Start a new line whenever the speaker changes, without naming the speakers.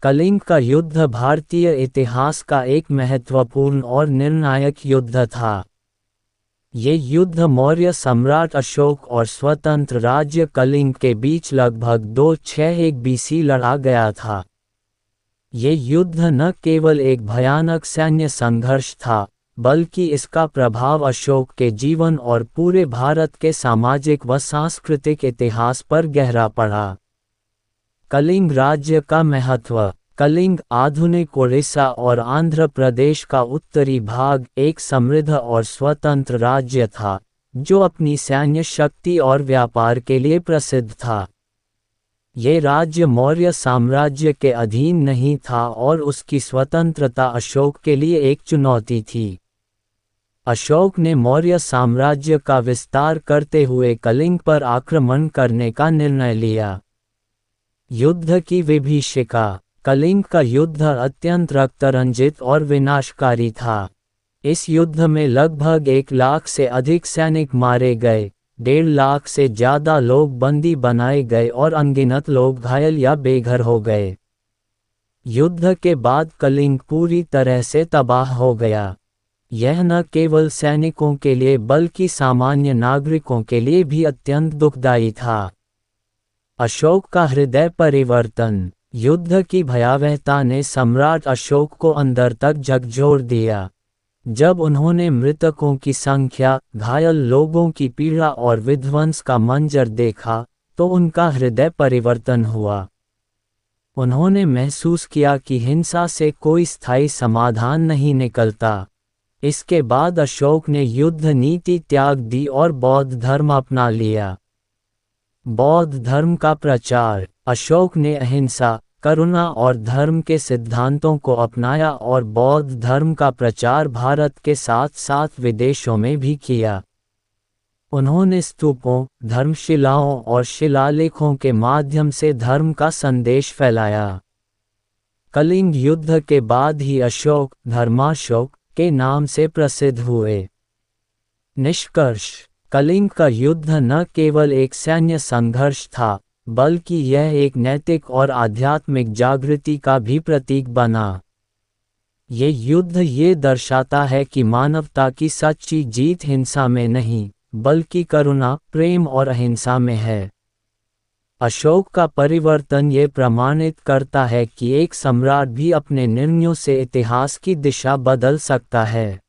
कलिंग का युद्ध भारतीय इतिहास का एक महत्वपूर्ण और निर्णायक युद्ध था। ये युद्ध मौर्य सम्राट अशोक और स्वतंत्र राज्य कलिंग के बीच लगभग 261 बीसी लड़ा गया था। ये युद्ध न केवल एक भयानक सैन्य संघर्ष था, बल्कि इसका प्रभाव अशोक के जीवन और पूरे भारत के सामाजिक व सांस्कृतिक इतिहास पर गहरा पड़ा। कलिंग राज्य का महत्व। कलिंग आधुनिक ओडिशा और आंध्र प्रदेश का उत्तरी भाग एक समृद्ध और स्वतंत्र राज्य था, जो अपनी सैन्य शक्ति और व्यापार के लिए प्रसिद्ध था। ये राज्य मौर्य साम्राज्य के अधीन नहीं था और उसकी स्वतंत्रता अशोक के लिए एक चुनौती थी। अशोक ने मौर्य साम्राज्य का विस्तार करते हुए कलिंग पर आक्रमण करने का निर्णय लिया। युद्ध की विभीषिका। कलिंग का युद्ध अत्यंत रक्तरंजित और विनाशकारी था। इस युद्ध में लगभग 1 लाख से अधिक सैनिक मारे गए, 1.5 लाख से ज़्यादा लोग बंदी बनाए गए और अनगिनत लोग घायल या बेघर हो गए। युद्ध के बाद कलिंग पूरी तरह से तबाह हो गया। यह न केवल सैनिकों के लिए बल्कि सामान्य नागरिकों के लिए भी अत्यंत दुखदायी था। अशोक का हृदय परिवर्तन। युद्ध की भयावहता ने सम्राट अशोक को अंदर तक झकझोर दिया। जब उन्होंने मृतकों की संख्या, घायल लोगों की पीड़ा और विध्वंस का मंजर देखा, तो उनका हृदय परिवर्तन हुआ। उन्होंने महसूस किया कि हिंसा से कोई स्थायी समाधान नहीं निकलता। इसके बाद अशोक ने युद्ध नीति त्याग दी और बौद्ध धर्म अपना लिया। बौद्ध धर्म का प्रचार। अशोक ने अहिंसा, करुणा और धर्म के सिद्धांतों को अपनाया और बौद्ध धर्म का प्रचार भारत के साथ साथ विदेशों में भी किया। उन्होंने स्तूपों, धर्मशिलाओं और शिलालेखों के माध्यम से धर्म का संदेश फैलाया। कलिंग युद्ध के बाद ही अशोक, धर्माशोक के नाम से प्रसिद्ध हुए। निष्कर्ष। कलिंग का युद्ध न केवल एक सैन्य संघर्ष था, बल्कि यह एक नैतिक और आध्यात्मिक जागृति का भी प्रतीक बना। ये युद्ध ये दर्शाता है कि मानवता की सच्ची जीत हिंसा में नहीं, बल्कि करुणा, प्रेम और अहिंसा में है। अशोक का परिवर्तन ये प्रमाणित करता है कि एक सम्राट भी अपने निर्णयों से इतिहास की दिशा बदल सकता है।